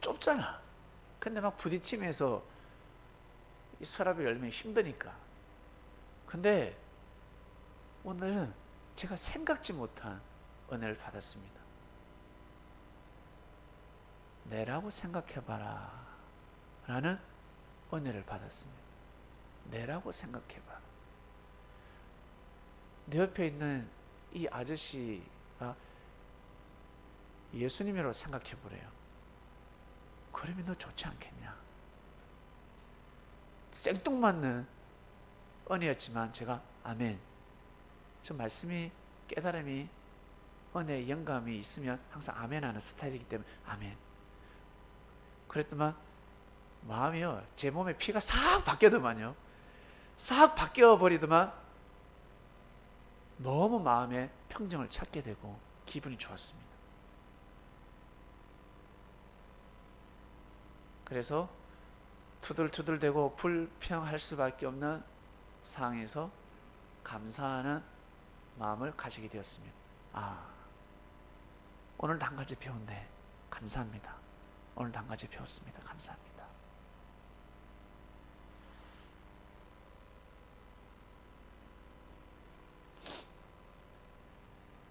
[SPEAKER 1] 좁잖아. 근데 막 부딪히면서 이 서랍을 열면 힘드니까. 근데 오늘은 제가 생각지 못한 은혜를 받았습니다. 내라고 생각해봐라 라는 은혜를 받았습니다. 내라고 생각해봐라. 내 옆에 있는 이 아저씨가 예수님이라고 생각해 보래요. 그러면 너 좋지 않겠냐? 생뚱맞는 은혜였지만 제가 아멘. 저 말씀이 깨달음이 은혜의 영감이 있으면 항상 아멘 하는 스타일이기 때문에 아멘. 그랬더만 마음이요, 제 몸에 피가 싹 바뀌더만요. 싹 바뀌어 버리더만 너무 마음에 평정을 찾게 되고 기분이 좋았습니다. 그래서 투덜투덜대고 불평할 수밖에 없는 상황에서 감사하는 마음을 가지게 되었습니다. 오늘도 한 가지 배웠네. 감사합니다. 오늘도 한 가지 배웠습니다. 감사합니다.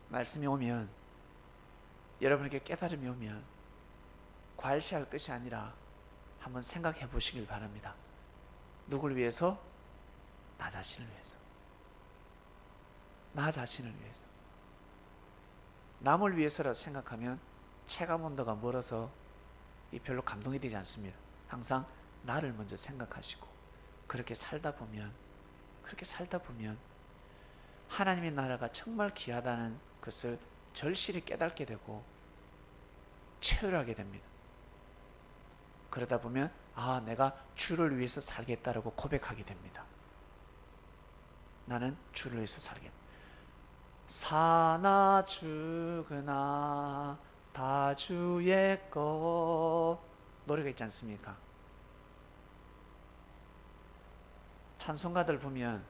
[SPEAKER 1] 말씀이 오면, 여러분에게 깨달음이 오면 괄시할 것이 아니라 한번 생각해 보시길 바랍니다. 누굴 위해서? 나 자신을 위해서. 나 자신을 위해서. 남을 위해서라 생각하면 체감 온도가 멀어서 별로 감동이 되지 않습니다. 항상 나를 먼저 생각하시고 그렇게 살다 보면 하나님의 나라가 정말 귀하다는 것을 절실히 깨닫게 되고 체열하게 됩니다. 그러다 보면 내가 주를 위해서 살겠다라고 고백하게 됩니다. 나는 주를 위해서 살겠다. 사나 죽으나 다 주의 것, 노래가 있지 않습니까? 찬송가들 보면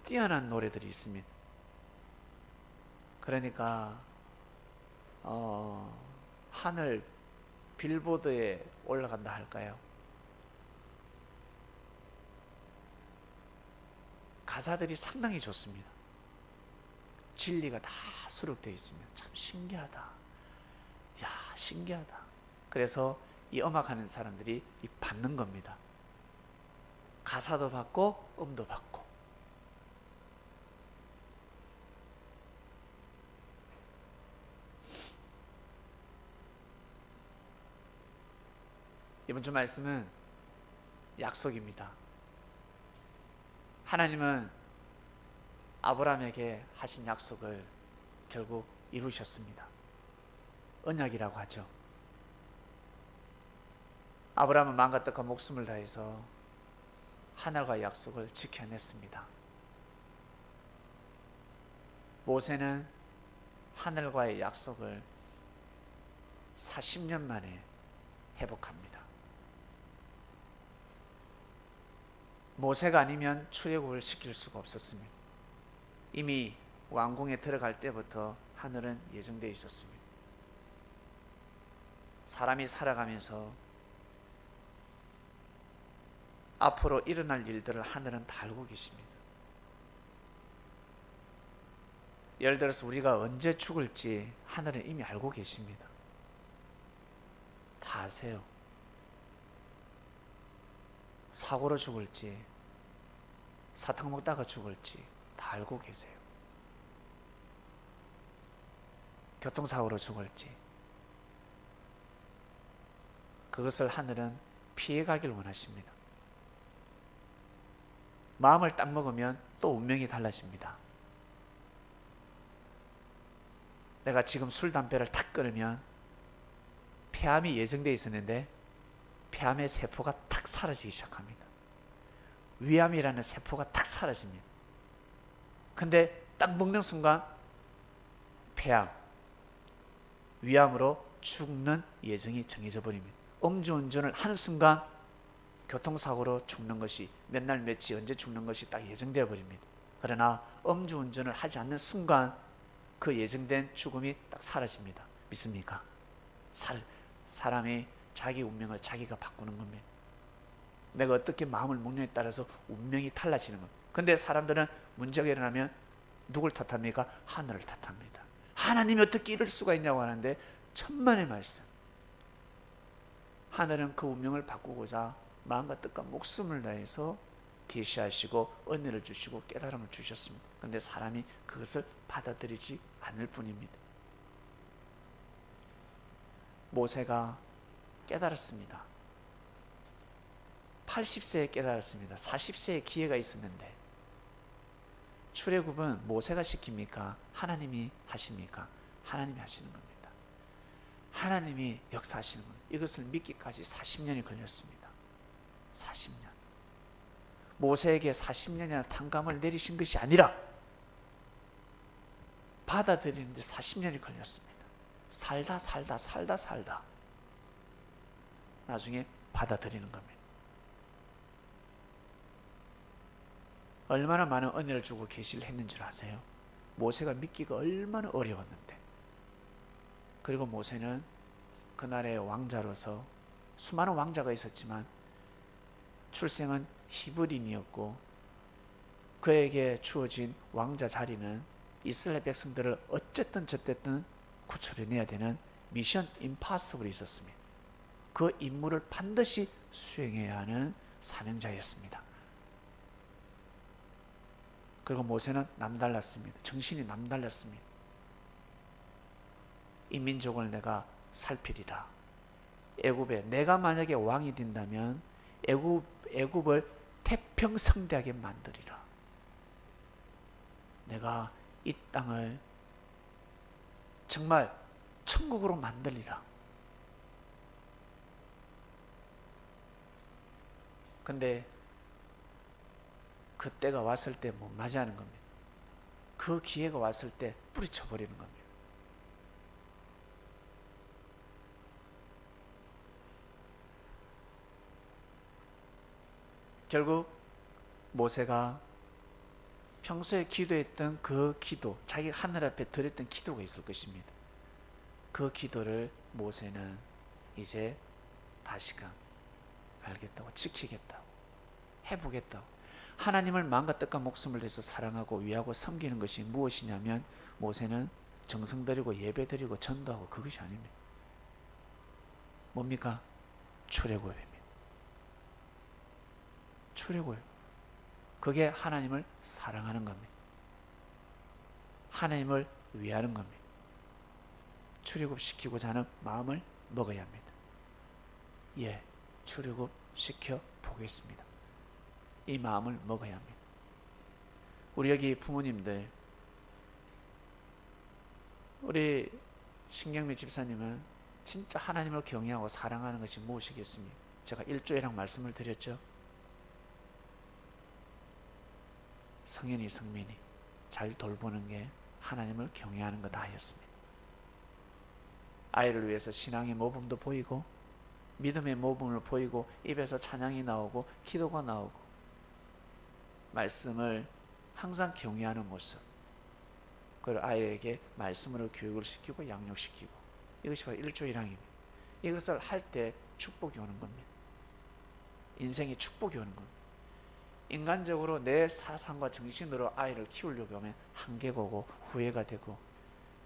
[SPEAKER 1] 뛰어난 노래들이 있습니다. 그러니까 하늘 빌보드에 올라간다 할까요? 가사들이 상당히 좋습니다. 진리가 다 수록되어 있습니다. 참 신기하다. 신기하다. 그래서 이 음악하는 사람들이 받는 겁니다. 가사도 받고 음도 받고. 이번 주 말씀은 약속입니다. 하나님은 아브라함에게 하신 약속을 결국 이루셨습니다. 언약이라고 하죠. 아브라함은 마음과 뜻과 목숨을 다해서 하늘과 약속을 지켜냈습니다. 모세는 하늘과의 약속을 40년 만에 회복합니다. 모세가 아니면 출애굽을 시킬 수가 없었습니다. 이미 왕궁에 들어갈 때부터 하늘은 예정되어 있었습니다. 사람이 살아가면서 앞으로 일어날 일들을 하늘은 다 알고 계십니다. 예를 들어서 우리가 언제 죽을지 하늘은 이미 알고 계십니다. 다 아세요. 사고로 죽을지 사탕 먹다가 죽을지 다 알고 계세요. 교통사고로 죽을지 그것을 하늘은 피해가길 원하십니다. 마음을 딱 먹으면 또 운명이 달라집니다. 내가 지금 술, 담배를 탁 끊으면 폐암이 예정되어 있었는데 폐암의 세포가 탁 사라지기 시작합니다. 위암이라는 세포가 탁 사라집니다. 근데 딱 먹는 순간 폐암, 위암으로 죽는 예정이 정해져 버립니다. 음주운전을 하는 순간 교통사고로 죽는 것이 몇 날 며칠 언제 죽는 것이 딱 예정되어 버립니다. 그러나 음주운전을 하지 않는 순간 그 예정된 죽음이 딱 사라집니다. 믿습니까? 사람이 자기 운명을 자기가 바꾸는 겁니다. 내가 어떻게 마음을 먹느냐에 따라서 운명이 달라지는 겁니다. 근데 사람들은 문제가 일어나면 누굴 탓합니까? 하늘을 탓합니다. 하나님이 어떻게 이럴 수가 있냐고 하는데 천만의 말씀. 하늘은 그 운명을 바꾸고자 마음과 뜻과 목숨을 다해서 계시하시고 은혜를 주시고 깨달음을 주셨습니다. 그런데 사람이 그것을 받아들이지 않을 뿐입니다. 모세가 깨달았습니다. 80세에 깨달았습니다. 40세에 기회가 있었는데, 출애굽은 모세가 시킵니까? 하나님이 하십니까? 하나님이 하시는 겁니다. 하나님이 역사하시는 겁니다. 이것을 믿기까지 40년이 걸렸습니다. 40년. 모세에게 40년이나 탕감을 내리신 것이 아니라 받아들이는데 40년이 걸렸습니다. 살다 나중에 받아들이는 겁니다. 얼마나 많은 은혜를 주고 계시를 했는 줄 아세요? 모세가 믿기가 얼마나 어려웠는데. 그리고 모세는 그날의 왕자로서, 수많은 왕자가 있었지만 출생은 히브리인이었고, 그에게 주어진 왕자 자리는 이스라엘 백성들을 어쨌든 저쨌든 구출해내야 되는 미션 임파서블이 있었습니다. 그 임무를 반드시 수행해야 하는 사명자였습니다. 그리고 모세는 남달랐습니다. 정신이 남달랐습니다. 이 민족을 내가 살피리라. 애굽에 내가 만약에 왕이 된다면 애굽을 태평성대하게 만들리라. 내가 이 땅을 정말 천국으로 만들리라. 근데 그때가 왔을 때 못 맞이하는 겁니다. 그 기회가 왔을 때 뿌리쳐버리는 겁니다. 결국 모세가 평소에 기도했던 그 기도, 자기가 하늘 앞에 드렸던 기도가 있을 것입니다. 그 기도를 모세는 이제 다시금 알겠다고, 지키겠다고, 해보겠다고. 하나님을 마음과 뜻과 목숨을 다해서 사랑하고 위하고 섬기는 것이 무엇이냐면, 모세는 정성 들이고 예배 드리고 전도하고 그것이 아닙니다. 뭡니까? 출애굽입니다. 출애굽. 그게 하나님을 사랑하는 겁니다. 하나님을 위하는 겁니다. 출애굽시키고자 하는 마음을 먹어야 합니다. 예, 출애굽시켜 보겠습니다. 이 마음을 먹어야 합니다. 우리 여기 부모님들, 우리 신경미 집사님은 진짜 하나님을 경외하고 사랑하는 것이 무엇이겠습니까? 제가 일조이랑 말씀을 드렸죠. 성현이, 성민이 잘 돌보는 게 하나님을 경외하는 거다 하였습니다. 아이를 위해서 신앙의 모범도 보이고, 믿음의 모범을 보이고, 입에서 찬양이 나오고 기도가 나오고, 말씀을 항상 경외하는 모습, 그걸 아이에게 말씀으로 교육을 시키고 양육시키고, 이것이 바로 일조일항입니다. 이것을 할 때 축복이 오는 겁니다. 인생에 축복이 오는 겁니다. 인간적으로 내 사상과 정신으로 아이를 키우려고 하면 한계가 오고 후회가 되고,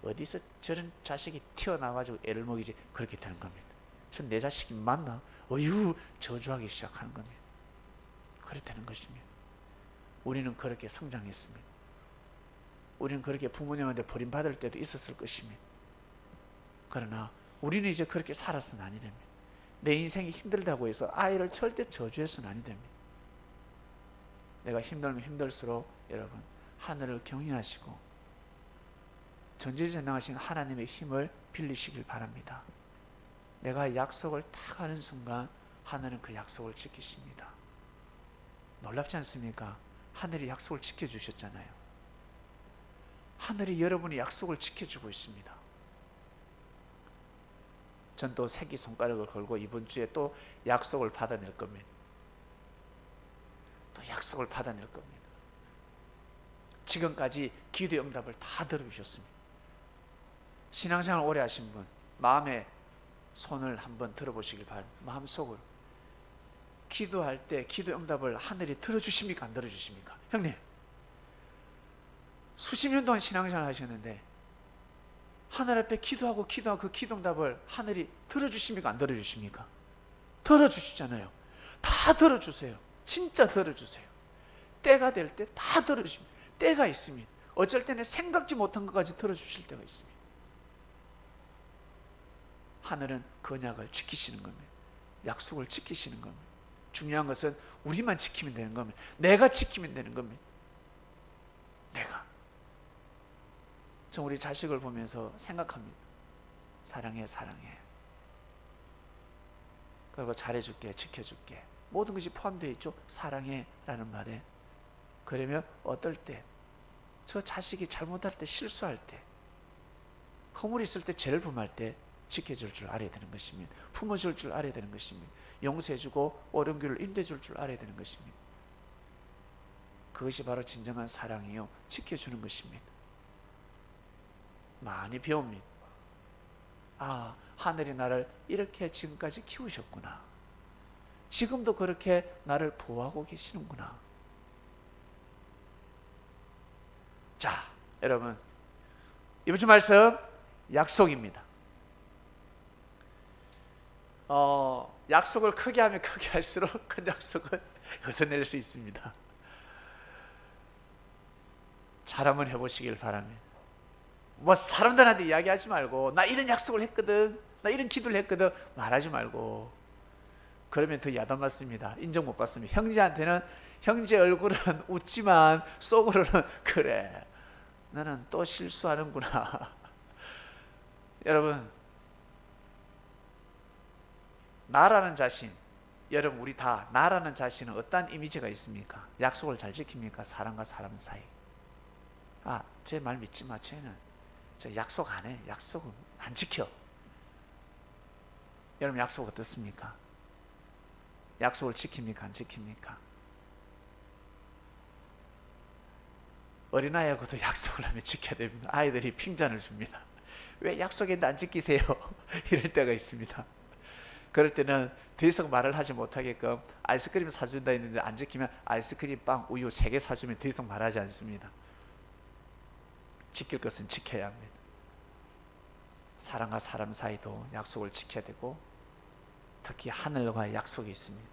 [SPEAKER 1] 어디서 저런 자식이 튀어나와가지고 애를 먹이지, 그렇게 되는 겁니다. 전 내 자식이 맞나? 저주하기 시작하는 겁니다. 그렇게 되는 것입니다. 우리는 그렇게 성장했습니다. 우리는 그렇게 부모님한테 버림받을 때도 있었을 것입니다. 그러나 우리는 이제 그렇게 살아서는 아니 됩니다. 내 인생이 힘들다고 해서 아이를 절대 저주해서는 아니 됩니다. 내가 힘들면 힘들수록 여러분, 하늘을 경외하시고 전지전능하신 하나님의 힘을 빌리시길 바랍니다. 내가 약속을 딱 하는 순간 하늘은 그 약속을 지키십니다. 놀랍지 않습니까? 하늘이 약속을 지켜주셨잖아요. 하늘이 여러분의 약속을 지켜주고 있습니다. 전 또 새끼손가락을 걸고 이번 주에 또 약속을 받아낼 겁니다. 또 약속을 받아낼 겁니다. 지금까지 기도의 응답을 다 들어주셨습니다. 신앙생활 오래 하신 분, 마음에 손을 한번 들어보시길 바랍니다. 마음속으로. 기도할 때 기도의 응답을 하늘이 들어주십니까? 안 들어주십니까? 형님, 수십 년 동안 신앙생활 하셨는데 하늘 앞에 기도하고 그 기도응답을 하늘이 들어주십니까? 안 들어주십니까? 들어주시잖아요. 다 들어주세요. 진짜 들어주세요. 때가 될 때 다 들어주십니다. 때가 있습니다. 어쩔 때는 생각지 못한 것까지 들어주실 때가 있습니다. 하늘은 언약을 지키시는 겁니다. 약속을 지키시는 겁니다. 중요한 것은 우리만 지키면 되는 겁니다. 내가 지키면 되는 겁니다. 내가. 저 우리 자식을 보면서 생각합니다. 사랑해, 사랑해. 그리고 잘해줄게, 지켜줄게. 모든 것이 포함되어 있죠. 사랑해 라는 말에. 그러면 어떨 때, 저 자식이 잘못할 때, 실수할 때, 허물이 있을 때, 죄를 범할 때 지켜줄 줄 알아야 되는 것입니다. 품어줄 줄 알아야 되는 것입니다. 용서해주고 옳은 길을 인도해줄 줄 알아야 되는 것입니다. 그것이 바로 진정한 사랑이요, 지켜주는 것입니다. 많이 배웁니다. 아, 하늘이 나를 이렇게 지금까지 키우셨구나. 지금도 그렇게 나를 보호하고 계시는구나. 자, 여러분, 이번 주 말씀 약속입니다. 약속을 크게 하면 크게 할수록 큰 약속은 얻어낼 수 있습니다. 잘 한번 해보시길 바랍니다. 뭐 사람들한테 이야기하지 말고, 나 이런 약속을 했거든, 나 이런 기도를 했거든, 말하지 말고. 그러면 더 야단맞습니다. 인정 못 받습니다. 형제한테는 형제 얼굴은 웃지만 속으로는 그래, 너는 또 실수하는구나. 여러분, 나라는 자신, 여러분 우리 다 나라는 자신은 어떤 이미지가 있습니까? 약속을 잘 지킵니까? 사람과 사람 사이. 아, 제 말 믿지 마, 쟤는 저 약속 안 해, 약속은 안 지켜. 여러분 약속 어떻습니까? 약속을 지킵니까? 안 지킵니까? 어린아이하고도 약속을 하면 지켜야 됩니다. 아이들이 핀잔을 줍니다. 왜 약속했는데 안 지키세요? 이럴 때가 있습니다. 그럴 때는 더 이상 말을 하지 못하게끔 아이스크림 사준다 했는데 안 지키면 아이스크림, 빵, 우유 3개 사주면 더 이상 말하지 않습니다. 지킬 것은 지켜야 합니다. 사람과 사람 사이도 약속을 지켜야 되고, 특히 하늘과의 약속이 있습니다.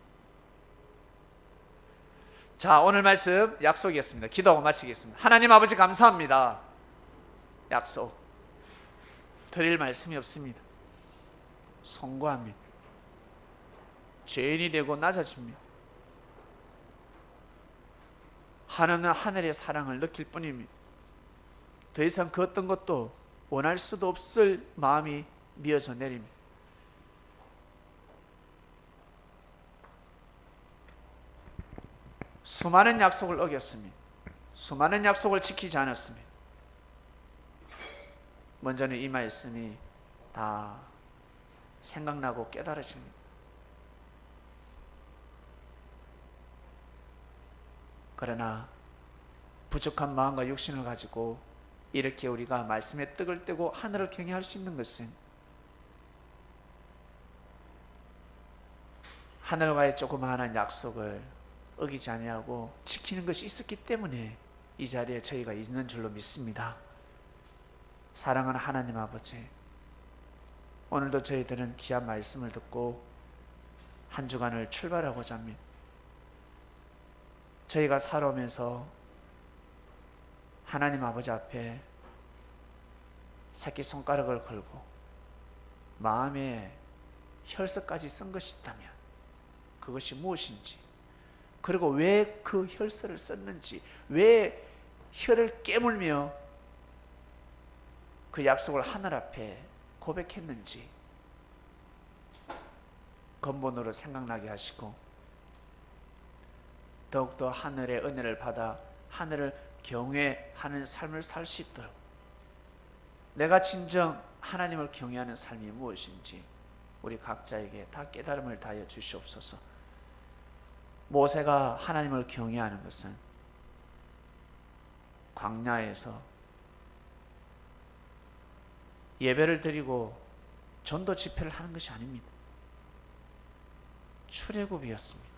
[SPEAKER 1] 자, 오늘 말씀 약속이었습니다. 기도하고 마치겠습니다. 하나님 아버지 감사합니다. 약속 드릴 말씀이 없습니다. 송구합니다. 죄인이 되고 낮아집니다. 하나는 하늘의 사랑을 느낄 뿐입니다. 더 이상 그 어떤 것도 원할 수도 없을 마음이 미어져 내립니다. 수많은 약속을 어겼습니다. 수많은 약속을 지키지 않았습니다. 먼저는 이 말씀이 다 생각나고 깨달아집니다. 그러나 부족한 마음과 육신을 가지고 이렇게 우리가 말씀에 떡을 떼고 하늘을 경외할 수 있는 것은 하늘과의 조그마한 약속을 어기지 아니하고 지키는 것이 있었기 때문에 이 자리에 저희가 있는 줄로 믿습니다. 사랑하는 하나님 아버지, 오늘도 저희들은 귀한 말씀을 듣고 한 주간을 출발하고자 합니다. 저희가 살아오면서 하나님 아버지 앞에 새끼손가락을 걸고 마음에 혈서까지 쓴 것이 있다면 그것이 무엇인지, 그리고 왜 그 혈서를 썼는지, 왜 혀를 깨물며 그 약속을 하늘 앞에 고백했는지 근본으로 생각나게 하시고, 더욱더 하늘의 은혜를 받아 하늘을 경외하는 삶을 살 수 있도록, 내가 진정 하나님을 경외하는 삶이 무엇인지 우리 각자에게 다 깨달음을 다하여 주시옵소서. 모세가 하나님을 경외하는 것은 광야에서 예배를 드리고 전도 집회를 하는 것이 아닙니다. 출애굽이었습니다.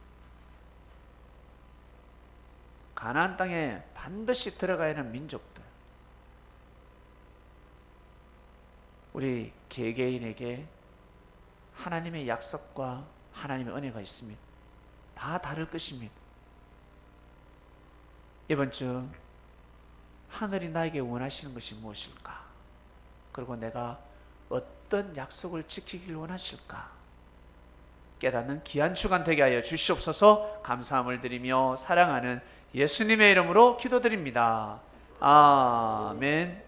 [SPEAKER 1] 가나안 땅에 반드시 들어가야 하는 민족들, 우리 개개인에게 하나님의 약속과 하나님의 은혜가 있습니다. 다 다를 것입니다. 이번 주 하늘이 나에게 원하시는 것이 무엇일까? 그리고 내가 어떤 약속을 지키길 원하실까? 깨닫는 귀한 주간 되게 하여 주시옵소서. 감사함을 드리며 사랑하는 예수님의 이름으로 기도드립니다. 아멘.